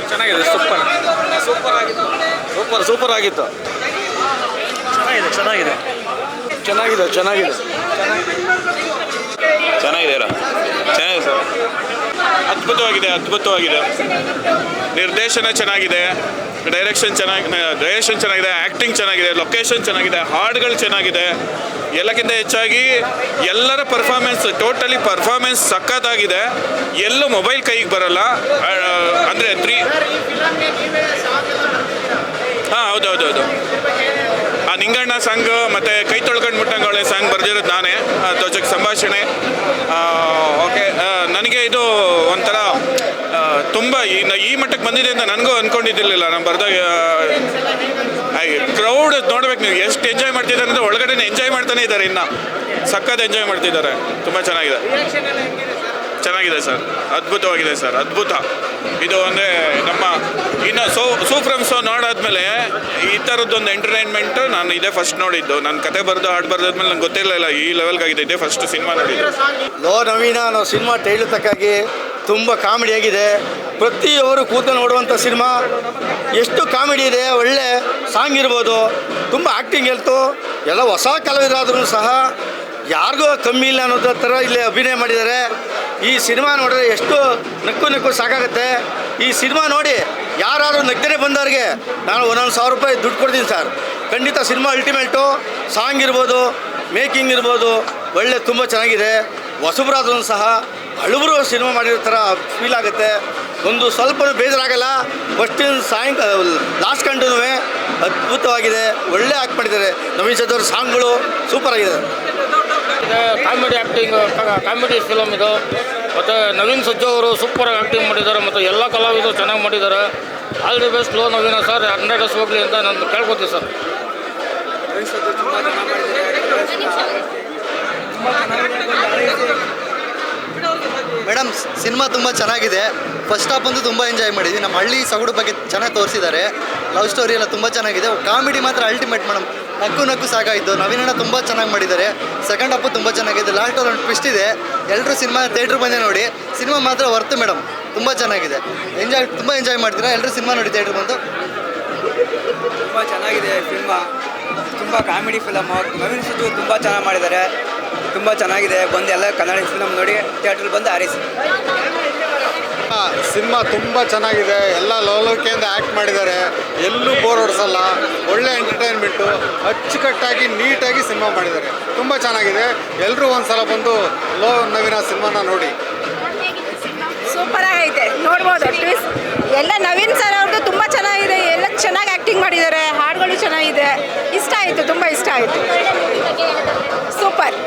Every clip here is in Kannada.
ಚೆನ್ನಾಗಿದೆ ಸೂಪರ್ ಆಗಿತ್ತು. ಚೆನ್ನಾಗಿದೆ ಚೆನ್ನಾಗಿದೆ ಸರ್. ಅದ್ಭುತವಾಗಿದೆ. ನಿರ್ದೇಶನ ಚೆನ್ನಾಗಿದೆ, ಡೈರೆಕ್ಷನ್ ಚೆನ್ನಾಗಿದೆ, ಆ್ಯಕ್ಟಿಂಗ್ ಚೆನ್ನಾಗಿದೆ, ಲೊಕೇಶನ್ ಚೆನ್ನಾಗಿದೆ, ಹಾಡುಗಳು ಚೆನ್ನಾಗಿದೆ. ಎಲ್ಲಕ್ಕಿಂತ ಹೆಚ್ಚಾಗಿ ಎಲ್ಲರ ಟೋಟಲಿ ಪರ್ಫಾರ್ಮೆನ್ಸ್ ಸಖತ್ತಾಗಿದೆ. ಎಲ್ಲೂ ಮೊಬೈಲ್ ಕೈಗೆ ಬರಲ್ಲ. ಅಂದರೆ ಹೌದು ನಿಂಗಣ್ಣ ಸಾಂಗ್ ಮತ್ತು ಕೈ ತೊಳ್ಕೊಂಡು ಮುಟ್ಟಂಗೊಳ್ಳೆ ಸಾಂಗ್ ಬರೆದಿರೋದು ನಾನೇ, ಅದ್ರ ಜೊತೆಗೆ ಸಂಭಾಷಣೆ. ಓಕೆ, ನನಗೆ ಇದು ಒಂಥರ ತುಂಬ ಈ ಮಟ್ಟಕ್ಕೆ ಬಂದಿದೆ ಅಂತ ನನಗೂ ಅಂದ್ಕೊಂಡಿದ್ದಿರಲಿಲ್ಲ. ನಾನು ಬರ್ದಾಗ ಕ್ರೌಡ್ ನೋಡ್ಬೇಕು ನೀವು ಎಷ್ಟು ಎಂಜಾಯ್ ಮಾಡ್ತಿದ್ದಾರೆ ಅಂದರೆ, ಒಳಗಡೆ ಎಂಜಾಯ್ ಮಾಡ್ತಾನೆ ಇದ್ದಾರೆ, ಇನ್ನು ಸಖತ್ ಎಂಜಾಯ್ ಮಾಡ್ತಿದ್ದಾರೆ. ತುಂಬ ಚೆನ್ನಾಗಿದೆ ಸರ್, ಅದ್ಭುತವಾಗಿದೆ ಸರ್, ಅದ್ಭುತ. ಇದು ಅಂದರೆ ನಮ್ಮ ಇನ್ನು ಸೂಫ್ರಮ್ ಶೋ ನೋಡಾದ್ಮೇಲೆ ಈ ಥರದ್ದೊಂದು ಎಂಟರ್ಟೈನ್ಮೆಂಟ್ ನಾನು ಇದೇ ಫಸ್ಟ್ ನೋಡಿದ್ದು. ನಾನು ಕತೆ ಬರೆದು ಹಾಡು ಬರೆದಾದ್ಮೇಲೆ ನಂಗೆ ಗೊತ್ತಿರಲಿಲ್ಲ ಈ ಲೆವೆಲ್ಗಾಗಿದೆ. ಇದೇ ಫಸ್ಟ್ ಸಿನಿಮಾ ನೋಡಿದ್ದು. ನವೀನ ನಾವು ಸಿನಿಮಾ ಟೈಲು ತಕ್ಕಾಗಿ ತುಂಬ ಕಾಮಿಡಿಯಾಗಿದೆ. ಪ್ರತಿಯೊಬ್ಬರು ಕೂತು ನೋಡುವಂಥ ಸಿನಿಮಾ. ಎಷ್ಟು ಕಾಮಿಡಿ ಇದೆ, ಒಳ್ಳೆ ಸಾಂಗ್ ಇರ್ಬೋದು, ತುಂಬ ಆ್ಯಕ್ಟಿಂಗ್ ಹೇಳ್ತು. ಎಲ್ಲ ಹೊಸ ಕಲಾವಿದರಾದ್ರೂ ಸಹ ಯಾರಿಗೂ ಕಮ್ಮಿ ಇಲ್ಲ ಅನ್ನೋದ್ರ ಥರ ಇಲ್ಲಿ ಅಭಿನಯ ಮಾಡಿದ್ದಾರೆ. ಈ ಸಿನಿಮಾ ನೋಡಿದ್ರೆ ಎಷ್ಟು ನಕ್ಕು ಸಾಕಾಗುತ್ತೆ. ಈ ಸಿನಿಮಾ ನೋಡಿ ಯಾರಾದರೂ ನಗ್ದೇ ಬಂದವ್ರಿಗೆ ನಾನು 1,000 ರೂಪಾಯಿ ದುಡ್ಡು ಕೊಡ್ತೀನಿ ಸರ್. ಖಂಡಿತ ಸಿನಿಮಾ ಅಲ್ಟಿಮೇಟು. ಸಾಂಗ್ ಇರ್ಬೋದು, ಮೇಕಿಂಗ್ ಇರ್ಬೋದು, ಒಳ್ಳೆ ತುಂಬ ಚೆನ್ನಾಗಿದೆ. ಹೊಸಬರಾದ್ರೂ ಸಹ ಹಳಬರು ಸಿನಿಮಾ ಮಾಡಿರೋ ಥರ ಫೀಲ್ ಆಗುತ್ತೆ. ಒಂದು ಸ್ವಲ್ಪ ಬೇಜಾರಾಗಲ್ಲ. ಫಸ್ಟಿನ ಲಾಸ್ಟ್ ಕಂಟಿನ್ಯೂ ಅದ್ಭುತವಾಗಿದೆ. ಒಳ್ಳೆ ಆ್ಯಕ್ಟ್ ಮಾಡಿದ್ದಾರೆ. ನವೀನ್ ಸದ್ದವ್ರ ಸಾಂಗ್ಗಳು ಸೂಪರ್ ಆಗಿದೆ. ಕಾಮಿಡಿ ಆ್ಯಕ್ಟಿಂಗ್, ಕಾಮಿಡಿ ಫಿಲಮ್ ಇದು. ಮತ್ತು ನವೀನ್ ಸಜ್ಜು ಅವರು ಸೂಪರಾಗಿ ಆ್ಯಕ್ಟಿಂಗ್ ಮಾಡಿದ್ದಾರೆ. ಮತ್ತು ಎಲ್ಲ ಕಲಾವಿದರು ಚೆನ್ನಾಗಿ ಮಾಡಿದ್ದಾರೆ. ಆಲ್ ದಿ ಬೆಸ್ಟ್ ಲೋ ನವೀನ ಸರ್, 100 ಹೋಗಲಿ ಅಂತ ನಾನು ಕೇಳ್ಕೊತೀವಿ ಸರ್. ಮೇಡಮ್, ಸಿನಿಮಾ ತುಂಬ ಚೆನ್ನಾಗಿದೆ. ಫಸ್ಟ್ ಹಾಫ್ ಅಂತೂ ತುಂಬ ಎಂಜಾಯ್ ಮಾಡಿದ್ವಿ. ನಮ್ಮ ಹಳ್ಳಿ ಸೊಗಡು ಬಗ್ಗೆ ಚೆನ್ನಾಗಿ ತೋರಿಸಿದ್ದಾರೆ. ಲವ್ ಸ್ಟೋರಿ ಎಲ್ಲ ತುಂಬ ಚೆನ್ನಾಗಿದೆ. ಕಾಮಿಡಿ ಮಾತ್ರ ಅಲ್ಟಿಮೇಟ್ ಮೇಡಮ್. ನಕ್ಕು ಸಾಕಾಯಿತು. ನವೀನಣ್ಣ ತುಂಬ ಚೆನ್ನಾಗಿ ಮಾಡಿದ್ದಾರೆ. ಸೆಕೆಂಡ್ ಹಾಫು ತುಂಬ ಚೆನ್ನಾಗಿದೆ. ಲಾಸ್ಟಲ್ಲಿ ಒಂದು ಟ್ವಿಸ್ಟ್ ಇದೆ. ಎಲ್ಲರೂ ಸಿನಿಮಾ ಥಿಯೇಟ್ರ್ ಬಂದೇ ನೋಡಿ. ಸಿನಿಮಾ ಮಾತ್ರ ವರ್ತ್ ಮೇಡಮ್. ತುಂಬ ಚೆನ್ನಾಗಿದೆ. ತುಂಬ ಎಂಜಾಯ್ ಮಾಡ್ತೀರಾ. ಎಲ್ಲರೂ ಸಿನಿಮಾ ನೋಡಿ ಥಿಯೇಟ್ರ್ ಬಂದು. ತುಂಬ ಚೆನ್ನಾಗಿದೆ ಸಿನಿಮಾ. ತುಂಬ ಕಾಮಿಡಿ ಫಿಲಮು. ನವೀನ್ ಸಜ್ಜು ತುಂಬ ಚೆನ್ನಾಗಿ ಮಾಡಿದ್ದಾರೆ. ತುಂಬ ಚೆನ್ನಾಗಿದೆ. ಬಂದು ಎಲ್ಲ ಕನ್ನಡ ಫಿಲಮ್ ನೋಡಿ ಥಿಯೇಟ್ರಲ್ಲಿ ಬಂದು ಆರಿಸಿ. ಸಿನಿಮಾ ತುಂಬ ಚೆನ್ನಾಗಿದೆ. ಎಲ್ಲ ಲವಲವಿಕೆಯಿಂದ ಆ್ಯಕ್ಟ್ ಮಾಡಿದ್ದಾರೆ. ಎಲ್ಲೂ ಬೋರ್ ಹೊಡಿಸಲ್ಲ. ಒಳ್ಳೆ ಎಂಟರ್ಟೈನ್ಮೆಂಟು. ಅಚ್ಚುಕಟ್ಟಾಗಿ ನೀಟಾಗಿ ಸಿನಿಮಾ ಮಾಡಿದ್ದಾರೆ. ತುಂಬ ಚೆನ್ನಾಗಿದೆ. ಎಲ್ಲರೂ ಒಂದ್ಸಲ ಬಂದು ನವೀನ ಸಿನಿಮಾನ ನೋಡಿ. ಸೂಪರ್ ಆಗೈತೆ, ನೋಡ್ಬೋದು. ಟ್ವಿಸ್ಟ್ ಎಲ್ಲ ನವೀನ್ ಸರ್ ಅವ್ರದ್ದು ತುಂಬ ಚೆನ್ನಾಗಿದೆ. ಎಲ್ಲ ಚೆನ್ನಾಗಿ ಆ್ಯಕ್ಟಿಂಗ್ ಮಾಡಿದ್ದಾರೆ. ಹಾಡುಗಳು ಚೆನ್ನಾಗಿದೆ. ಇಷ್ಟ ಆಯಿತು, ತುಂಬ ಇಷ್ಟ ಆಯಿತು. ಸೂಪರ್,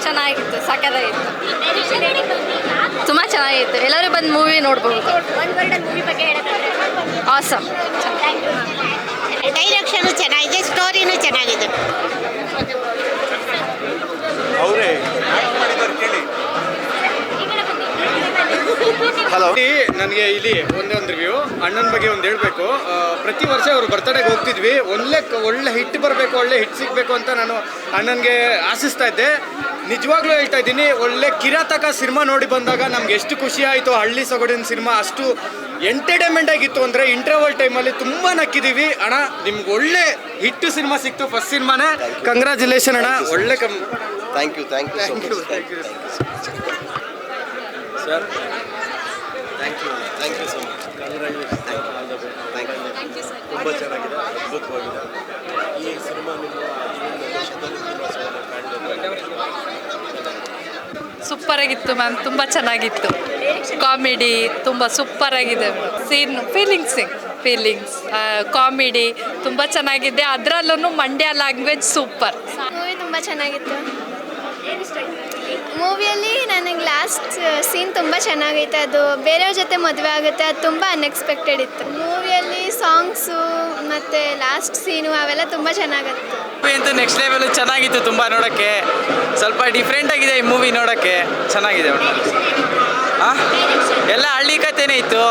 ಚೆನ್ನಾಗಿತ್ತು, ಸಖತ್ತಾಗಿತ್ತು, ತುಂಬ ಚೆನ್ನಾಗಿತ್ತು. ಎಲ್ಲರೂ ಬಂದು ಮೂವಿ ನೋಡ್ಬೋದು. ಆಸಮ್. ಡೈರೆಕ್ಷನು ಚೆನ್ನಾಗಿದೆ, ಸ್ಟೋರಿನೂ ಚೆನ್ನಾಗಿದೆ. ಹಲೋ, ನನಗೆ ಇಲ್ಲಿ ಒಂದು ರಿವ್ಯೂ ಅಣ್ಣನ ಬಗ್ಗೆ ಒಂದು ಹೇಳಬೇಕು. ಪ್ರತಿ ವರ್ಷ ಅವರು ಬರ್ತಡೇಗೆ ಹೋಗ್ತಿದ್ವಿ. ಒಳ್ಳೆ ಹಿಟ್ ಬರಬೇಕು, ಒಳ್ಳೆ ಹಿಟ್ ಸಿಗಬೇಕು ಅಂತ ನಾನು ಅಣ್ಣನಿಗೆ ಆಶಿಸ್ತಾ ಇದ್ದೆ. ನಿಜವಾಗ್ಲೂ ಹೇಳ್ತಾ ಇದ್ದೀನಿ, ಒಳ್ಳೆ ಕಿರಾತಕ ಸಿನಿಮಾ ನೋಡಿ ಬಂದಾಗ ನಮ್ಗೆ ಎಷ್ಟು ಖುಷಿ ಆಯಿತು. ಹಳ್ಳಿ ಸೊಗಡಿನ ಸಿನಿಮಾ ಅಷ್ಟು ಎಂಟರ್ಟೈನ್ಮೆಂಟ್ ಆಗಿತ್ತು ಅಂದರೆ ಇಂಟರ್ವಲ್ ಟೈಮಲ್ಲಿ ತುಂಬ ನಕ್ಕಿದ್ದೀವಿ. ಅಣ್ಣ, ನಿಮ್ಗೆ ಒಳ್ಳೆ ಹಿಟ್ಟು ಸಿನಿಮಾ ಸಿಕ್ತು. ಫಸ್ಟ್ ಸಿನಿಮಾನೇ. ಕಂಗ್ರ್ಯಾಚುಲೇಷನ್ ಅಣ್ಣ. ಒಳ್ಳೆ thank you sir. Thank you so much. ತುಂಬ ಚೆನ್ನಾಗಿದೆ, ಅದ್ಭುತವಾಗಿದೆ ಈ ಸಿನಿಮಾ. ಸೂಪರಾಗಿತ್ತು ಮ್ಯಾಮ್, ತುಂಬ ಚೆನ್ನಾಗಿತ್ತು. ಕಾಮಿಡಿ ತುಂಬ ಸೂಪರಾಗಿದೆ. ಫೀಲಿಂಗ್ಸ್ ಕಾಮಿಡಿ ತುಂಬ ಚೆನ್ನಾಗಿದೆ. ಅದರಲ್ಲೂ ಮಂಡ್ಯ ಲ್ಯಾಂಗ್ವೇಜ್ ಸೂಪರ್. ಮೂವಿ ತುಂಬ ಚೆನ್ನಾಗಿತ್ತು. ಮೂವಿಯಲ್ಲಿ ನನಗೆ ಲಾಸ್ಟ್ ಸೀನ್ ತುಂಬ ಚೆನ್ನಾಗೈತೆ. ಅದು ಬೇರೆಯವ್ರ ಜೊತೆ ಮದುವೆ ಆಗುತ್ತೆ. ಅದು ತುಂಬ ಅನ್ಎಕ್ಸ್ಪೆಕ್ಟೆಡ್ ಇತ್ತು. ಮೂವಿಯಲ್ಲಿ ಸಾಂಗ್ಸು ಮತ್ತು ಲಾಸ್ಟ್ ಸೀನು ಅವೆಲ್ಲ ತುಂಬ ಚೆನ್ನಾಗಿತ್ತು. ಮೂವಿ ಅಂತೂ ನೆಕ್ಸ್ಟ್ ಲೆವೆಲ್ ಚೆನ್ನಾಗಿತ್ತು. ತುಂಬ ನೋಡೋಕ್ಕೆ ಸ್ವಲ್ಪ ಡಿಫ್ರೆಂಟ್ ಆಗಿದೆ ಈ ಮೂವಿ. ನೋಡೋಕ್ಕೆ ಚೆನ್ನಾಗಿದೆ. ಎಲ್ಲ ಹಳ್ಳಿ ಕಥೆನೇ ಇತ್ತು.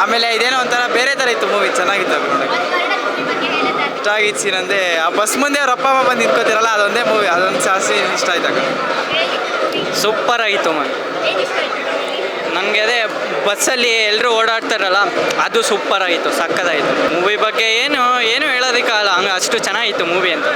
ಆಮೇಲೆ ಇದೇನೋ ಒಂಥರ ಬೇರೆ ಥರ ಇತ್ತು ಮೂವಿ. ಚೆನ್ನಾಗಿತ್ತು ಅದು ನೋಡೋಕ್ಕೆ. ಇಷ್ಟ ಆಗಿದ್ದು ಸೀನ್ ಅಂದರೆ ಆ ಬಸ್ ಮುಂದೆ ಅವ್ರ ಅಪ್ಪ ಅಮ್ಮ ಬಂದು ನಿಂತ್ಕೋತಿರಲ್ಲ, ಅದೊಂದೇ ಮೂವಿ. ಅದೊಂದು ಸೀನ್ ಇಷ್ಟ ಆಯ್ತಾಗ. ಸೂಪರ್ ಆಗಿತ್ತು ಮ್ಯಾಮ್. ನನಗೆ ಅದೇ ಬಸ್ಸಲ್ಲಿ ಎಲ್ಲರೂ ಓಡಾಡ್ತಾರಲ್ಲ, ಅದು ಸೂಪರ್ ಆಗಿತ್ತು, ಸಕ್ಕತ್ತಾಗಿತ್ತು. ಮೂವಿ ಬಗ್ಗೆ ಏನು ಹೇಳೋದಕ್ಕಾಗಲ್ಲ, ಹಂಗೆ ಅಷ್ಟು ಚೆನ್ನಾಗಿತ್ತು ಮೂವಿ ಅಂತ.